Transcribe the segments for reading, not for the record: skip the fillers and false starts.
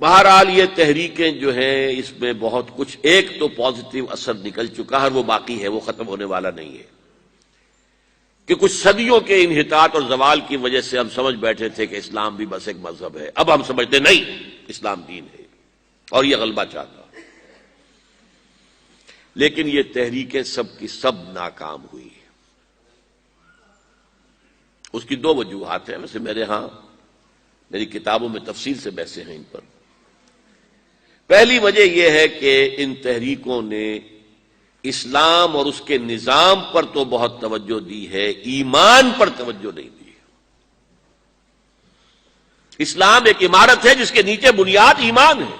بہرحال یہ تحریکیں جو ہیں اس میں بہت کچھ ایک تو پازیٹو اثر نکل چکا ہے، وہ باقی ہے، وہ ختم ہونے والا نہیں ہے، کہ کچھ صدیوں کے انحطاط اور زوال کی وجہ سے ہم سمجھ بیٹھے تھے کہ اسلام بھی بس ایک مذہب ہے، اب ہم سمجھتے نہیں، اسلام دین ہے اور یہ غلبہ چاہتا۔ لیکن یہ تحریکیں سب کی سب ناکام ہوئی۔ اس کی دو وجوہات ہیں، ویسے میری کتابوں میں تفصیل سے بحثیں ہیں ان پر۔ پہلی وجہ یہ ہے کہ ان تحریکوں نے اسلام اور اس کے نظام پر تو بہت توجہ دی ہے، ایمان پر توجہ نہیں دی۔ اسلام ایک عمارت ہے جس کے نیچے بنیاد ایمان ہے۔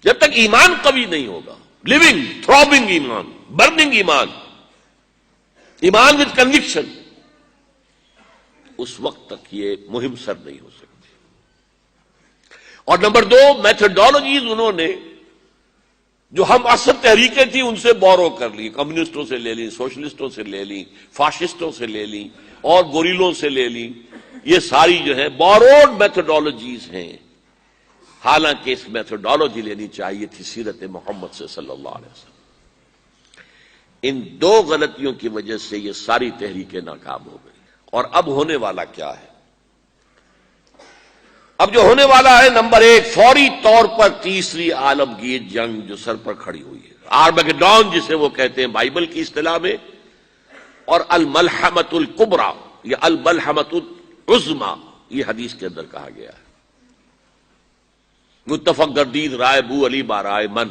جب تک ایمان قوی نہیں ہوگا، لیونگ تھرابنگ ایمان، برننگ ایمان، ایمان وتھ کنوکشن، اس وقت تک یہ مہم سر نہیں ہو سکتی۔ اور نمبر دو، میتھڈالوجیز انہوں نے جو ہم اصل تحریکیں تھیں ان سے بورو کر لی، کمیونسٹوں سے لے لی، سوشلسٹوں سے لے لی، فاشسٹوں سے لے لی اور گوریلوں سے لے لی۔ یہ ساری جو ہے بوروڈ میتھڈالوجیز ہیں، حالانکہ اس میتھڈالوجی لینی چاہیے تھی سیرت محمد سے صلی اللہ علیہ وسلم۔ ان دو غلطیوں کی وجہ سے یہ ساری تحریکیں ناکام ہو گئی۔ اور اب ہونے والا کیا ہے؟ اب جو ہونے والا ہے، نمبر ایک، فوری طور پر تیسری عالمگیر جنگ جو سر پر کھڑی ہوئی ہے، آرمگیڈون جسے وہ کہتے ہیں بائبل کی اصطلاح میں، اور الملحمۃ الکبریٰ یا الملحمۃ العظمیٰ یہ حدیث کے اندر کہا گیا ہے۔ متفق گردید رائے بو علی بارائے من،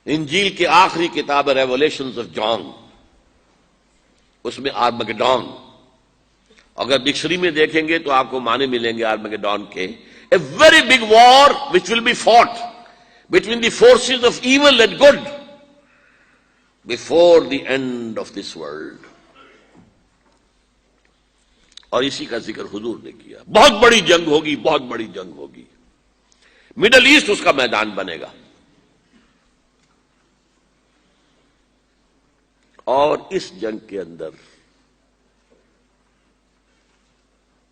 انجیل کی آخری کتاب ریولیشنز آف جان، اس میں آرمگیڈون، اگر ڈکشنری میں دیکھیں گے تو آپ کو معنی ملیں گے آرمگیڈون کے، a very big war which will be fought between the forces of evil and good before the end of this world. اور اسی کا ذکر حضور نے کیا، بہت بڑی جنگ ہوگی، بہت بڑی جنگ ہوگی، مڈل ایسٹ اس کا میدان بنے گا۔ اور اس جنگ کے اندر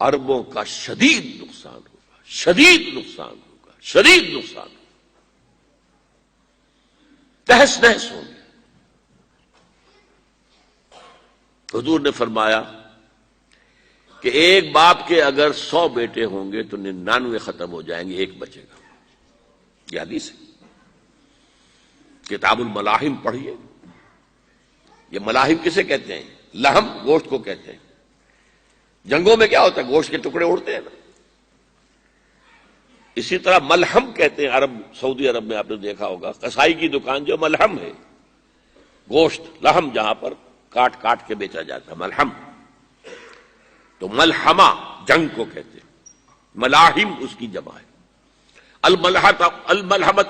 عربوں کا شدید نقصان ہوگا، شدید نقصان ہوگا، شدید نقصان ہوگا، تہس نہس ہوں گے۔ حضور نے فرمایا کہ ایک باپ کے اگر 100 بیٹے ہوں گے تو 99 ختم ہو جائیں گے، ایک بچے گا۔ یہ حدیث ہے، کتاب الملاحم پڑھیے۔ یہ ملاحم کسے کہتے ہیں؟ لحم، گوشت کو کہتے ہیں۔ جنگوں میں کیا ہوتا ہے؟ گوشت کے ٹکڑے اڑتے ہیں نا، اسی طرح ملحم کہتے ہیں عرب، سعودی عرب میں آپ نے دیکھا ہوگا قصائی کی دکان جو ملحم ہے، گوشت لحم جہاں پر کاٹ کاٹ کے بیچا جاتا ہے، ملحم۔ تو ملحمہ جنگ کو کہتے ہیں، ملاحم اس کی جمع ہے۔ الملحمۃ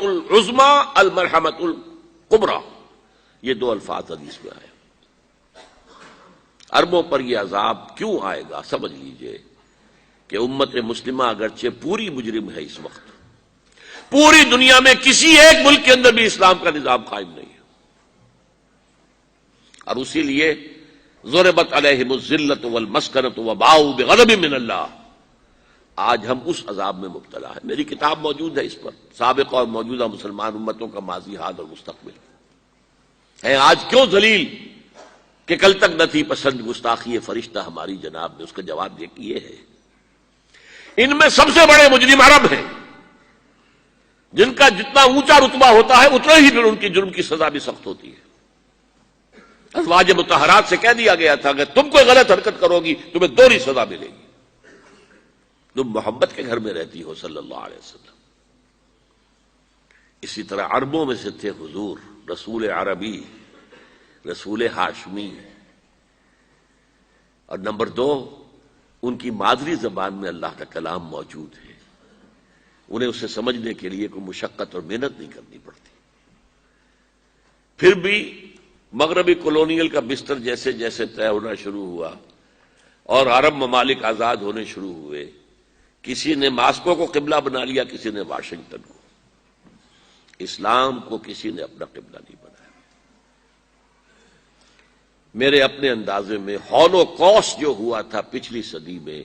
العظمیٰ، الملحمۃ الکبریٰ، یہ دو الفاظ حدیث میں آئے۔ عربوں پر یہ عذاب کیوں آئے گا؟ سمجھ لیجئے کہ امت مسلمہ اگرچہ پوری مجرم ہے، اس وقت پوری دنیا میں کسی ایک ملک کے اندر بھی اسلام کا نظام قائم نہیں ہے، اور اسی لیے ضربت علیہم الذلۃ والمسکنۃ وباؤوا بغضب من اللہ، آج ہم اس عذاب میں مبتلا ہے۔ میری کتاب موجود ہے اس پر، سابقہ اور موجودہ مسلمان امتوں کا ماضی، حال اور مستقبل ہے۔ آج کیوں ذلیل کہ کل تک نہ تھی پسند گستاخی فرشتہ ہماری جناب میں؟ اس کا جواب یہ ہے، ان میں سب سے بڑے مجرم عرب ہیں، جن کا جتنا اونچا رتبہ ہوتا ہے اتنا ہی پھر ان کی جرم کی سزا بھی سخت ہوتی ہے۔ ازواج مطہرات سے کہہ دیا گیا تھا کہ تم کوئی غلط حرکت کرو گی تمہیں دوہری سزا ملے گی۔ تم محمد کے گھر میں رہتی ہو صلی اللہ علیہ وسلم۔ اسی طرح عربوں میں سے تھے حضور، رسول عربی، رسول ہاشمی، اور نمبر دو، ان کی مادری زبان میں اللہ کا کلام موجود ہے، انہیں اسے سمجھنے کے لیے کوئی مشقت اور محنت نہیں کرنی پڑتی۔ پھر بھی مغربی کولونیل کا بستر جیسے جیسے طے ہونا شروع ہوا اور عرب ممالک آزاد ہونے شروع ہوئے، کسی نے ماسکو کو قبلہ بنا لیا، کسی نے واشنگٹن کو۔ اسلام کو کسی نے اپنا قبلہ نہیں بنایا۔ میرے اپنے اندازے میں ہولوکاسٹ جو ہوا تھا پچھلی صدی میں،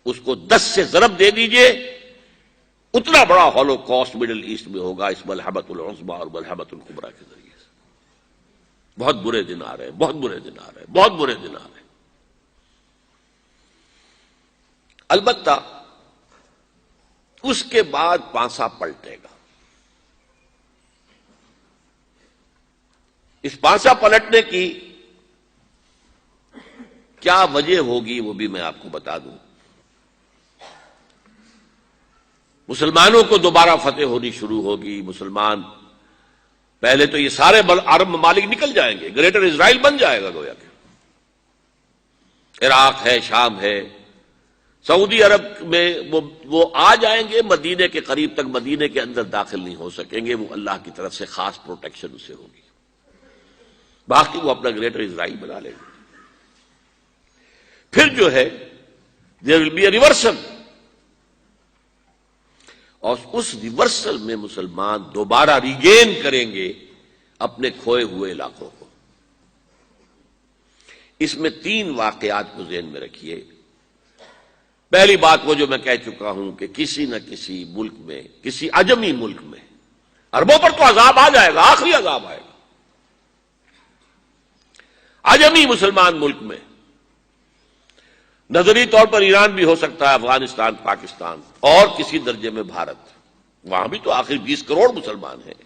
اس کو 10 سے ضرب دے دیجئے، اتنا بڑا ہولو کاسٹ مڈل ایسٹ میں ہوگا اس ملحمۃ العظمی اور ملحمۃ الکبریٰ کے ذریعے سے۔ بہت برے دن آ رہے ہیں، بہت برے دن آ رہے ہیں، بہت برے دن آ رہے ہیں۔ البتہ اس کے بعد پانسا پلٹے گا۔ اس پانسا پلٹنے کی کیا وجہ ہوگی وہ بھی میں آپ کو بتا دوں۔ مسلمانوں کو دوبارہ فتح ہونی شروع ہوگی، مسلمان پہلے تو یہ سارے عرب ممالک نکل جائیں گے، گریٹر اسرائیل بن جائے گا گویا کہ عراق ہے، شام ہے، سعودی عرب میں وہ آ جائیں گے مدینے کے قریب تک، مدینے کے اندر داخل نہیں ہو سکیں گے، وہ اللہ کی طرف سے خاص پروٹیکشن اسے ہوگی، باقی وہ اپنا گریٹر اسرائیل بنا لیں گے۔ پھر جو ہے there will be a reversal، اور اس ریورسل میں مسلمان دوبارہ ریگین کریں گے اپنے کھوئے ہوئے علاقوں کو۔ اس میں 3 واقعات کو ذہن میں رکھیے۔ پہلی بات وہ جو میں کہہ چکا ہوں کہ کسی نہ کسی ملک میں، کسی عجمی ملک میں، عربوں پر تو عذاب آ جائے گا، آخری عذاب آئے گا، عجمی مسلمان ملک میں، نظری طور پر ایران بھی ہو سکتا ہے، افغانستان، پاکستان، اور کسی درجے میں بھارت، وہاں بھی تو آخر 20 کروڑ مسلمان ہیں۔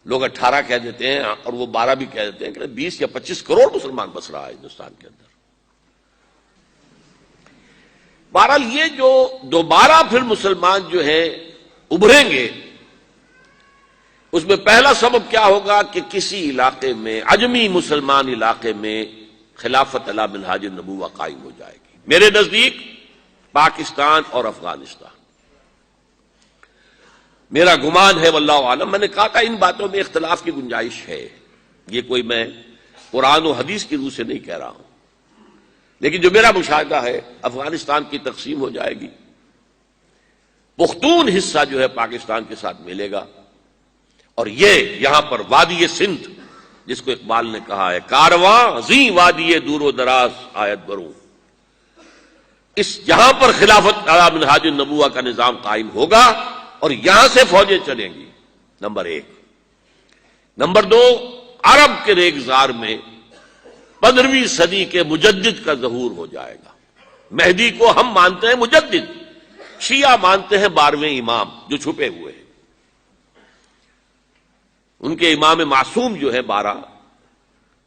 لوگ 18 کہہ دیتے ہیں اور وہ 12 بھی کہہ دیتے ہیں کہ 20 یا 25 کروڑ مسلمان بس رہا ہے ہندوستان کے اندر۔ بہرحال یہ جو دوبارہ پھر مسلمان جو ہیں ابھریں گے، اس میں پہلا سبب کیا ہوگا کہ کسی علاقے میں، عجمی مسلمان علاقے میں، خلافت علی منہاج النبوہ قائم ہو جائے گی۔ میرے نزدیک پاکستان اور افغانستان، میرا گمان ہے واللہ عالم، میں نے کہا تھا ان باتوں میں اختلاف کی گنجائش ہے، یہ کوئی میں قرآن و حدیث کی روح سے نہیں کہہ رہا ہوں، لیکن جو میرا مشاہدہ ہے افغانستان کی تقسیم ہو جائے گی، پختون حصہ جو ہے پاکستان کے ساتھ ملے گا، اور یہ یہاں پر وادی سندھ، جس کو اقبال نے کہا ہے کارواں زیں وادی دور و دراز آیت بروں، اس جہاں پر خلافت علی منہاج النبوہ کا نظام قائم ہوگا اور یہاں سے فوجیں چلیں گی، نمبر 1۔ نمبر 2، عرب کے ریگزار میں 15ویں صدی کے مجدد کا ظہور ہو جائے گا۔ مہدی کو ہم مانتے ہیں مجدد، شیعہ مانتے ہیں 12ویں امام جو چھپے ہوئے ہیں، ان کے امام معصوم جو ہے 12،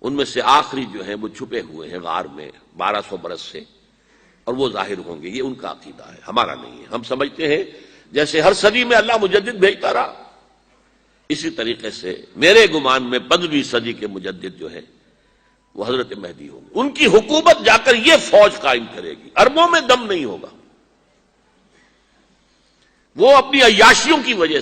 ان میں سے آخری جو ہیں وہ چھپے ہوئے ہیں غار میں 1200 برس سے، اور وہ ظاہر ہوں گے۔ یہ ان کا عقیدہ ہے، ہمارا نہیں ہے۔ ہم سمجھتے ہیں جیسے ہر صدی میں اللہ مجدد بھیجتا رہا، اسی طریقے سے میرے گمان میں 15ویں صدی کے مجدد جو ہے وہ حضرت مہدی ہوں گے، ان کی حکومت جا کر یہ فوج قائم کرے گی، عربوں میں دم نہیں ہوگا، وہ اپنی عیاشیوں کی وجہ